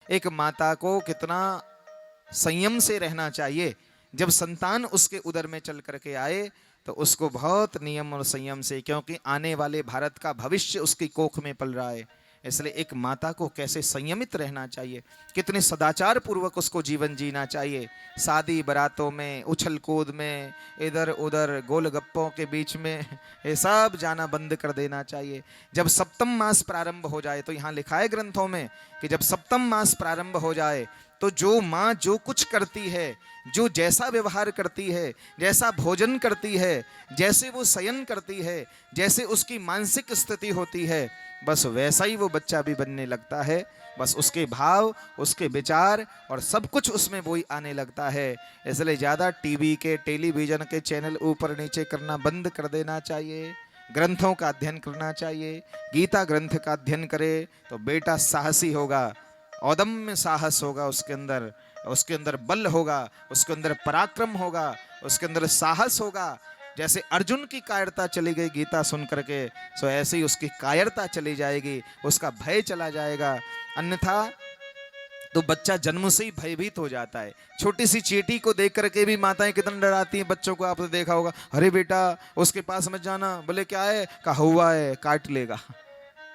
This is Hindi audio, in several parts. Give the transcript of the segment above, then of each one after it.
एक माता को कितना संयम से रहना चाहिए। जब संतान उसके उदर में चल करके आए तो उसको बहुत नियम और संयम से, क्योंकि आने वाले भारत का भविष्य उसकी कोख में पल रहा है, इसलिए एक माता को कैसे संयमित रहना चाहिए, कितने सदाचार पूर्वक उसको जीवन जीना चाहिए। शादी बारातों में, उछल कूद में, इधर उधर गोलगप्पों के बीच में ये सब जाना बंद कर देना चाहिए। जब सप्तम मास प्रारंभ हो जाए, तो यहाँ लिखा है ग्रंथों में कि जब सप्तम मास प्रारंभ हो जाए तो जो माँ जो कुछ करती है, जो जैसा व्यवहार करती है, जैसा भोजन करती है, जैसे वो शयन करती है, जैसे उसकी मानसिक स्थिति होती है, बस वैसा ही वो बच्चा भी बनने लगता है। बस उसके भाव, उसके विचार और सब कुछ उसमें वही आने लगता है। इसलिए ज़्यादा टीवी के, टेलीविज़न के चैनल ऊपर नीचे करना बंद कर देना चाहिए। ग्रंथों का अध्ययन करना चाहिए। गीता ग्रंथ का अध्ययन करे तो बेटा साहसी होगा, औदम्य साहस होगा उसके अंदर बल होगा, उसके अंदर पराक्रम होगा, उसके अंदर साहस होगा। जैसे अर्जुन की कायरता चली गई गीता सुन करके, सो ऐसे ही उसकी कायरता चली जाएगी, उसका भय चला जाएगा। अन्यथा तो बच्चा जन्म से ही भयभीत हो जाता है। छोटी सी चींटी को देख करके भी माताएं कितना डराती हैं बच्चों को, आपने देखा होगा, अरे बेटा उसके पास मत जाना, बोले क्या है, कहा है काट लेगा।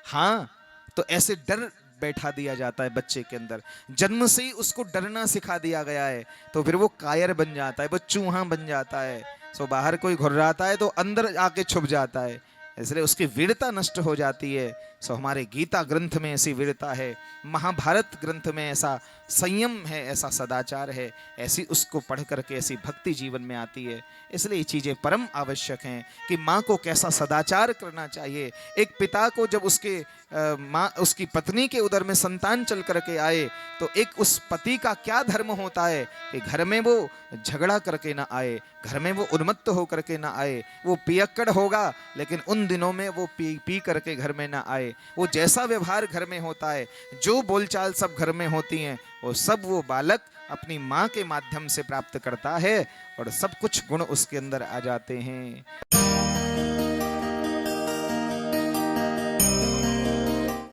हाँ, तो ऐसे डर बैठा दिया जाता है बच्चे के अंदर, जन्म से ही उसको डरना सिखा दिया गया है, तो फिर वो कायर बन जाता है, वो चूहा बन जाता है। सो बाहर कोई घुर्राता है तो अंदर आके छुप जाता है, इसलिए उसकी वीरता नष्ट हो जाती है। सो हमारे गीता ग्रंथ में ऐसी वीरता है, महाभारत ग्रंथ में ऐसा संयम है, ऐसा सदाचार है, ऐसी उसको पढ़ करके ऐसी भक्ति जीवन में आती है। इसलिए ये चीज़ें परम आवश्यक हैं कि माँ को कैसा सदाचार करना चाहिए। एक पिता को जब उसके माँ, उसकी पत्नी के उदर में संतान चल करके आए, तो एक उस पति का क्या धर्म होता है कि घर में वो झगड़ा करके ना आए, घर में वो उन्मत्त हो करके ना आए। वो पियक्कड़ होगा लेकिन उन दिनों में वो पी करके घर में ना आए। वो जैसा व्यवहार घर में होता है, जो बोलचाल सब घर में होती हैं, वो सब वो बालक अपनी माँ के माध्यम से प्राप्त करता है और सब कुछ गुण उसके अंदर आ जाते हैं।